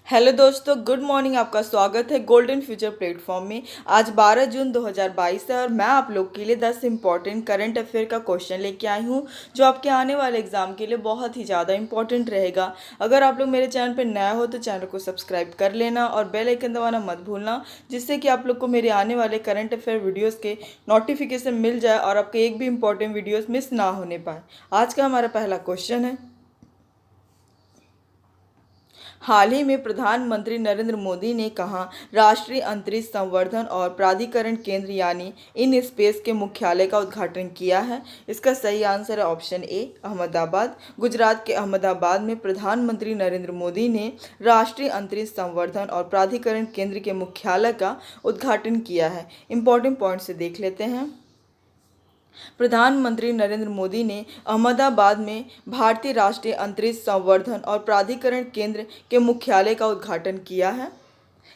Hello दोस्तों, good morning. आपका स्वागत है गोल्डन फ्यूचर प्लेटफॉर्म में। आज 12 जून 2022 है और मैं आप लोग के लिए 10 इंपॉर्टेंट करंट अफेयर का क्वेश्चन लेके आई हूँ जो आपके आने वाले एग्जाम के लिए बहुत ही ज़्यादा इंपॉर्टेंट रहेगा। अगर आप लोग मेरे चैनल पर नया हो तो चैनल को सब्सक्राइब कर लेना और बेल आइकन दबाना मत भूलना, जिससे कि आप लोग को मेरे आने वाले करंट अफेयर वीडियोज़ के नोटिफिकेशन मिल जाए और आपके एक भी इंपॉर्टेंट वीडियोज़ मिस ना होने पाए। आज का हमारा पहला क्वेश्चन है, हाल ही में प्रधानमंत्री नरेंद्र मोदी ने कहा राष्ट्रीय अंतरिक्ष संवर्धन और प्राधिकरण केंद्र यानी इन स्पेस के मुख्यालय का उद्घाटन किया है। इसका सही आंसर है ऑप्शन ए, अहमदाबाद। गुजरात के अहमदाबाद में प्रधानमंत्री नरेंद्र मोदी ने राष्ट्रीय अंतरिक्ष संवर्धन और प्राधिकरण केंद्र के मुख्यालय का उद्घाटन किया है। इंपॉर्टेंट पॉइंट से देख लेते हैं। प्रधानमंत्री नरेंद्र मोदी ने अहमदाबाद में भारतीय राष्ट्रीय अंतरिक्ष संवर्धन और प्राधिकरण केंद्र के मुख्यालय का उद्घाटन किया है,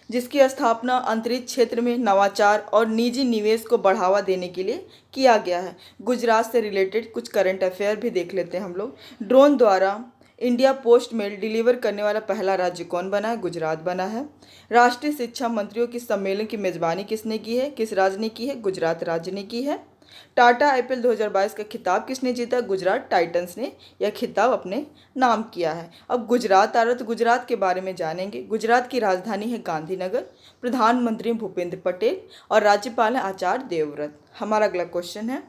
जिसकी स्थापना अंतरिक्ष क्षेत्र में नवाचार और निजी निवेश को बढ़ावा देने के लिए किया गया है। गुजरात से रिलेटेड कुछ करंट अफेयर भी देख लेते हैं हम लोग। ड्रोन द्वारा इंडिया पोस्ट मेल डिलीवर करने वाला पहला राज्य कौन बना है? गुजरात बना है। राष्ट्रीय शिक्षा मंत्रियों की सम्मेलन की मेजबानी किसने की है? किस राज्य ने की है? गुजरात राज्य ने की है। टाटा आईपीएल 2022 का खिताब किसने जीता? गुजरात टाइटंस ने यह खिताब अपने नाम किया है। अब गुजरात आ रहा तो गुजरात के बारे में जानेंगे। गुजरात की राजधानी है गांधीनगर। प्रधानमंत्री भूपेंद्र पटेल और राज्यपाल है आचार्य देवव्रत। हमारा अगला क्वेश्चन है,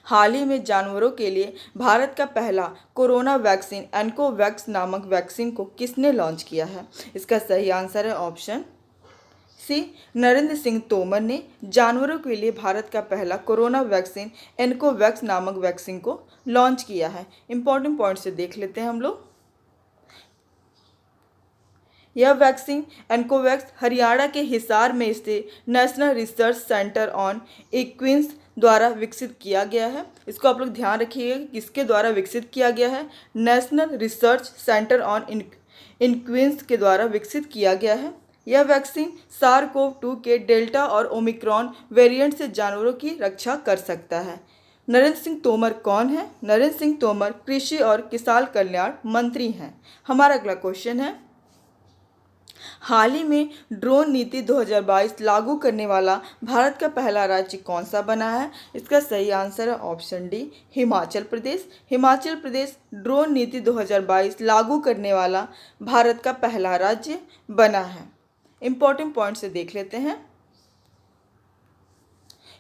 हाल ही में जानवरों के लिए भारत का पहला कोरोना वैक्सीन एनकोवैक्स नामक वैक्सीन को किसने लॉन्च किया है? इसका सही आंसर है ऑप्शन सी, नरेंद्र सिंह तोमर ने जानवरों के लिए भारत का पहला कोरोना वैक्सीन एनकोवैक्स नामक वैक्सीन को लॉन्च किया है। इंपॉर्टेंट पॉइंट से देख लेते हैं हम लोग। यह वैक्सीन एनकोवैक्स हरियाणा के हिसार में स्थित नेशनल रिसर्च सेंटर ऑन इक्विन्स द्वारा विकसित किया गया है। इसको आप लोग ध्यान रखिएगा कि किसके द्वारा विकसित किया गया है। नेशनल रिसर्च सेंटर ऑन इक्विन्स के द्वारा विकसित किया गया है। यह वैक्सीन SARS-CoV-2 के डेल्टा और ओमिक्रॉन वेरिएंट से जानवरों की रक्षा कर सकता है। नरेंद्र सिंह तोमर कौन है? नरेंद्र सिंह तोमर कृषि और किसान कल्याण मंत्री हैं। हमारा अगला क्वेश्चन है, हाल ही में ड्रोन नीति 2022 लागू करने वाला भारत का पहला राज्य कौन सा बना है? इसका सही आंसर है option D, Himachal Pradesh. Himachal Pradesh drone नीति 2022 लागू करने वाला भारत का पहला राज्य बना है। इंपॉर्टेंट पॉइंट से देख लेते हैं।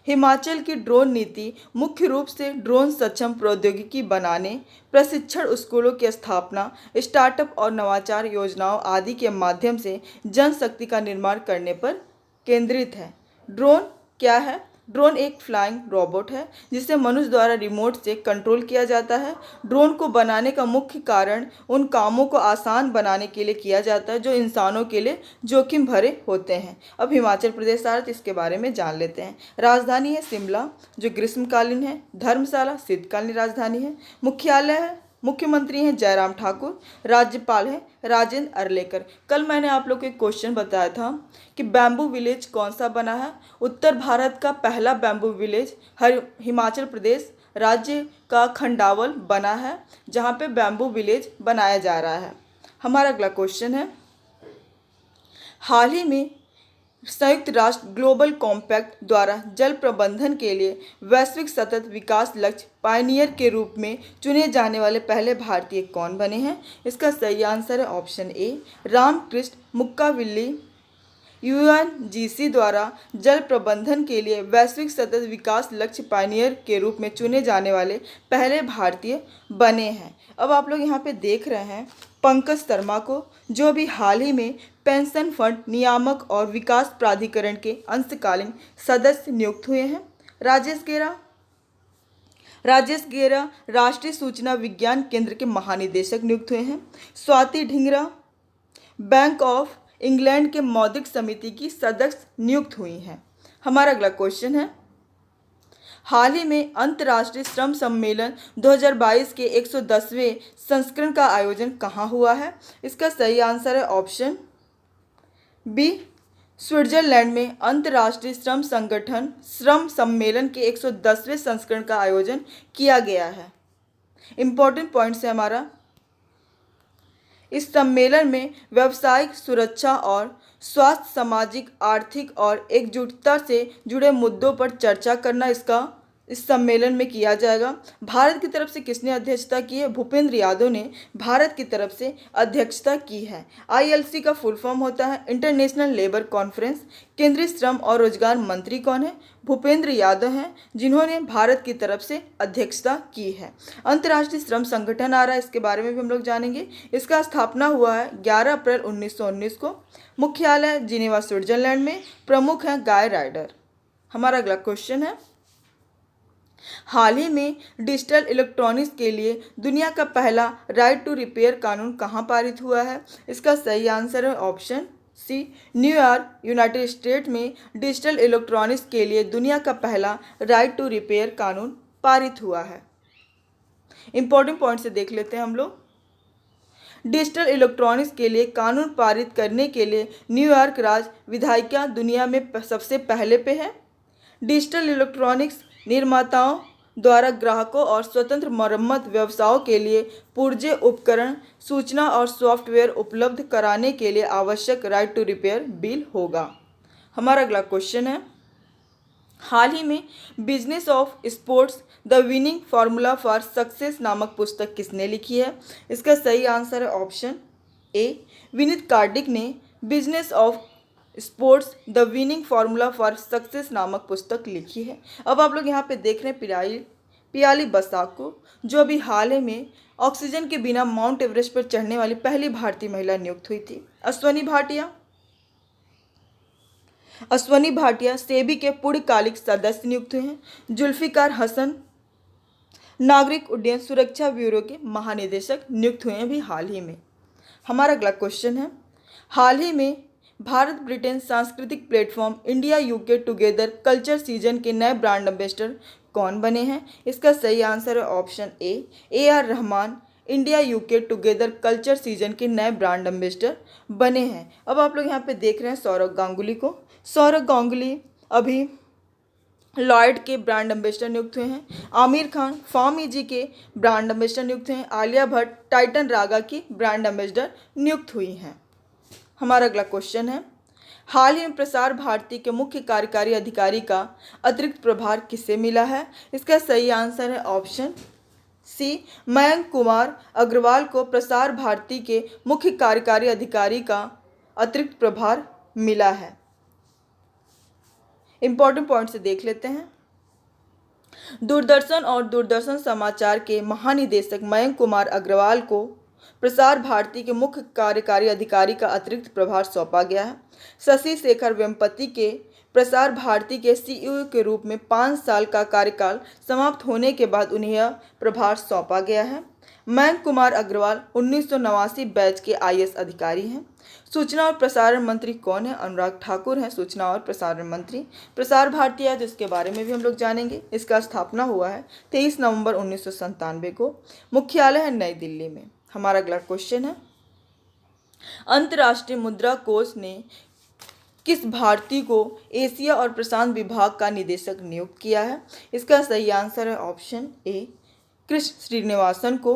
हिमाचल की ड्रोन नीति मुख्य रूप से ड्रोन सक्षम प्रौद्योगिकी बनाने, प्रशिक्षण स्कूलों की स्थापना, स्टार्टअप और नवाचार योजनाओं आदि के माध्यम से जनशक्ति का निर्माण करने पर केंद्रित है। ड्रोन क्या है? ड्रोन एक फ्लाइंग रोबोट है जिसे मनुष्य द्वारा रिमोट से कंट्रोल किया जाता है। ड्रोन को बनाने का मुख्य कारण उन कामों को आसान बनाने के लिए किया जाता है जो इंसानों के लिए जोखिम भरे होते हैं। अब हिमाचल प्रदेश आ रहा है, इसके बारे में जान लेते हैं। राजधानी है शिमला जो ग्रीष्मकालीन है। धर्मशाला शीतकालीन राजधानी है। मुख्यालय है, मुख्यमंत्री हैं जयराम ठाकुर। राज्यपाल हैं राजेंद्र अर्लेकर। कल मैंने आप लोग को एक क्वेश्चन बताया था कि बैम्बू विलेज कौन सा बना है। उत्तर भारत का पहला बैम्बू विलेज हिमाचल प्रदेश राज्य का खंडावल बना है, जहाँ पे बैम्बू विलेज बनाया जा रहा है। हमारा अगला क्वेश्चन है, हाल ही में संयुक्त राष्ट्र ग्लोबल कॉम्पैक्ट द्वारा जल प्रबंधन के लिए वैश्विक सतत विकास लक्ष्य पायनियर के रूप में चुने जाने वाले पहले भारतीय कौन बने हैं? इसका सही आंसर है ऑप्शन ए, रामकृष्ण मुक्काविल्ली। यूएनजीसी द्वारा जल प्रबंधन के लिए वैश्विक सतत विकास लक्ष्य पायनियर के रूप में चुने जाने वाले पहले भारतीय बने हैं। अब आप लोग यहाँ पे देख रहे हैं पंकज शर्मा को, जो अभी हाल ही में पेंशन फंड नियामक और विकास प्राधिकरण के अंशकालीन सदस्य नियुक्त हुए हैं। राजेश गेरा राष्ट्रीय सूचना विज्ञान केंद्र के महानिदेशक नियुक्त हुए हैं। Swati Dhingra bank of England के मौद्रिक समिति की सदस्य नियुक्त हुई हैं। हमारा अगला क्वेश्चन है, हाल ही में अंतर्राष्ट्रीय श्रम सम्मेलन 2022 के 110वें संस्करण का आयोजन कहाँ हुआ है? इसका सही आंसर है ऑप्शन बी, स्विट्जरलैंड में अंतर्राष्ट्रीय श्रम संगठन श्रम सम्मेलन के 110वें संस्करण का आयोजन किया गया है। इंपॉर्टेंट पॉइंट्स है हमारा, इस सम्मेलन में व्यावसायिक सुरक्षा और स्वास्थ्य, सामाजिक, आर्थिक और एकजुटता से जुड़े मुद्दों पर चर्चा करना इस सम्मेलन में किया जाएगा। भारत की तरफ से किसने अध्यक्षता की है? भूपेंद्र यादव ने भारत की तरफ से अध्यक्षता की है। आईएलसी का फुल फॉर्म होता है इंटरनेशनल लेबर कॉन्फ्रेंस। केंद्रीय श्रम और रोजगार मंत्री कौन है? भूपेंद्र यादव हैं, जिन्होंने भारत की तरफ से अध्यक्षता की है। अंतर्राष्ट्रीय श्रम संगठन आ रहा है, इसके बारे में भी हम लोग जानेंगे। इसका स्थापना हुआ है 11 अप्रैल 1919 को। मुख्यालय जिनेवा, स्विट्जरलैंड में। प्रमुख हैं गाय राइडर। हमारा अगला क्वेश्चन है, हाल ही में डिजिटल इलेक्ट्रॉनिक्स के लिए दुनिया का पहला राइट टू रिपेयर कानून कहाँ पारित हुआ है? इसका सही आंसर है option C, New York, United State में डिजिटल इलेक्ट्रॉनिक्स के लिए दुनिया का पहला राइट टू रिपेयर कानून पारित हुआ है। इंपॉर्टेंट पॉइंट से देख लेते हैं हम लोग। डिजिटल इलेक्ट्रॉनिक्स के लिए कानून पारित करने के लिए न्यूयॉर्क राज्य विधायिका दुनिया में सबसे पहले पे है। डिजिटल इलेक्ट्रॉनिक्स निर्माताओं द्वारा ग्राहकों और स्वतंत्र मरम्मत व्यवसायों के लिए पुर्जे उपकरण, सूचना और सॉफ्टवेयर उपलब्ध कराने के लिए आवश्यक राइट टू रिपेयर बिल होगा। हमारा अगला क्वेश्चन है, हाल ही में business of sports the winning formula for success नामक पुस्तक किसने लिखी है? इसका सही आंसर है ऑप्शन ए, विनीत कार्डिक ने business of sports the winning formula for success नामक पुस्तक लिखी है। अब आप लोग यहाँ पे देख रहे हैं पियाली बसाक को, जो अभी हाल ही में ऑक्सीजन के बिना माउंट एवरेस्ट पर चढ़ने वाली पहली भारतीय महिला नियुक्त हुई थी। अश्वनी भाटिया सेबी के पूर्णकालिक सदस्य नियुक्त हुए हैं। जुल्फिकार हसन नागरिक उड्डयन सुरक्षा ब्यूरो के महानिदेशक नियुक्त हुए हैं भी हाल ही में। हमारा अगला क्वेश्चन है, हाल ही में भारत ब्रिटेन सांस्कृतिक platform India UK together culture season के नए ब्रांड एम्बेसडर कौन बने हैं? इसका सही आंसर है option A R Rahman India UK together culture season के नए ब्रांड एम्बेसडर बने हैं। अब आप लोग यहाँ पे देख रहे हैं सौरव गांगुली को। सौरव गांगुली अभी लॉयड के ब्रांड एम्बेसडर नियुक्त हुए हैं। आमिर खान फार्म इजी के ब्रांड एम्बेसडर नियुक्त हैं। आलिया भट्ट टाइटन रागा की ब्रांड एम्बेसडर नियुक्त हुई हैं। हमारा अगला क्वेश्चन है, हाल ही में प्रसार भारती के मुख्य कार्यकारी अधिकारी का अतिरिक्त प्रभार किसे मिला है? इसका सही आंसर है ऑप्शन सी, मयंक कुमार अग्रवाल को प्रसार भारती के मुख्य कार्यकारी अधिकारी का अतिरिक्त प्रभार मिला है। इंपॉर्टेंट पॉइंट से देख लेते हैं। दूरदर्शन और दूरदर्शन समाचार के महानिदेशक मयंक कुमार अग्रवाल को प्रसार भारती के मुख्य कार्यकारी अधिकारी का अतिरिक्त प्रभार सौंपा गया है। शशि शेखर वेम्पति के प्रसार भारती के सीईओ के रूप में 5 साल का कार्यकाल समाप्त होने के बाद उन्हें यह प्रभार सौंपा गया है। मयंक कुमार अग्रवाल 1989 बैच के आईएएस अधिकारी हैं। सूचना और प्रसारण मंत्री कौन है? अनुराग ठाकुर हैं सूचना और प्रसारण मंत्री। प्रसार भारती है जिसके बारे में भी हम लोग जानेंगे। इसका स्थापना हुआ है 23 नवंबर 1997 को। मुख्यालय है नई दिल्ली में। हमारा अगला क्वेश्चन है, अंतर्राष्ट्रीय मुद्रा कोष ने किस भारतीय को एशिया और प्रशांत विभाग का निदेशक नियुक्त किया है? इसका सही आंसर है ऑप्शन ए, कृष्ण श्रीनिवासन को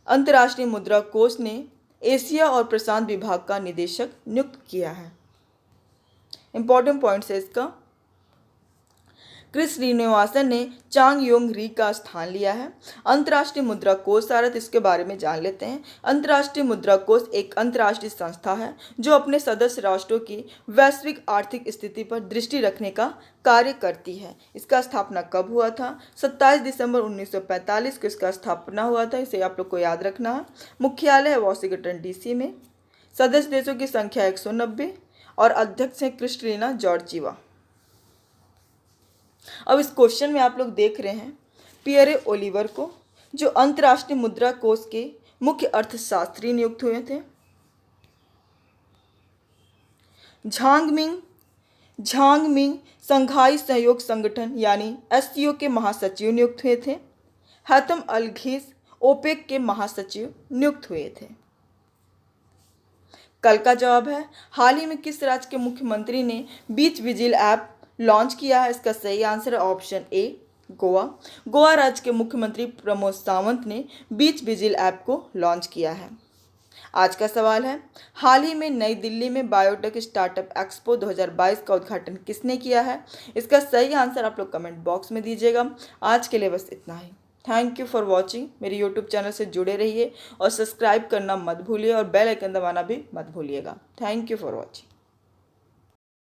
अंतर्राष्ट्रीय मुद्रा कोष ने एशिया और प्रशांत विभाग का निदेशक नियुक्त किया है। इंपॉर्टेंट पॉइंट्स है इसका, कृष्ण श्रीनिवासन ने चांग योंग री का स्थान लिया है। अंतर्राष्ट्रीय मुद्रा कोष भारत, इसके बारे में जान लेते हैं। अंतर्राष्ट्रीय मुद्रा कोष एक अंतर्राष्ट्रीय संस्था है जो अपने सदस्य राष्ट्रों की वैश्विक आर्थिक स्थिति पर दृष्टि रखने का कार्य करती है। इसका स्थापना कब हुआ था? 27 दिसंबर 1945 को इसका स्थापना हुआ था। इसे आप लोग को याद रखना है। मुख्यालय है वॉशिंगटन डीसी में। सदस्य देशों की संख्या 190 और अध्यक्ष हैं क्रिस्टलिना जॉर्जीवा। अब इस क्वेश्चन में आप लोग देख रहे हैं पियरे ओलिवर को, जो अंतर्राष्ट्रीय मुद्रा कोष के मुख्य अर्थशास्त्री नियुक्त हुए थे। झांग मिंग संघाई सहयोग संगठन यानी एससीओ के महासचिव नियुक्त हुए थे। हैतम अल घीस ओपेक के महासचिव नियुक्त हुए थे। कल का जवाब है, हाल ही में किस राज्य के मुख्यमंत्री ने बीच विजिल ऐप लॉन्च किया है? इसका सही आंसर है ऑप्शन ए, गोवा। गोवा राज्य के मुख्यमंत्री प्रमोद सावंत ने बीच विजिल ऐप को लॉन्च किया है। आज का सवाल है, हाल ही में नई दिल्ली में बायोटेक स्टार्टअप एक्सपो 2022 का उद्घाटन किसने किया है? इसका सही आंसर आप लोग कमेंट बॉक्स में दीजिएगा। आज के लिए बस इतना ही। Thank you for watching. मेरे यूट्यूब चैनल से जुड़े रहिए और सब्सक्राइब करना मत भूलिए और बेल आइकन दबाना भी मत भूलिएगा। Thank you for watching.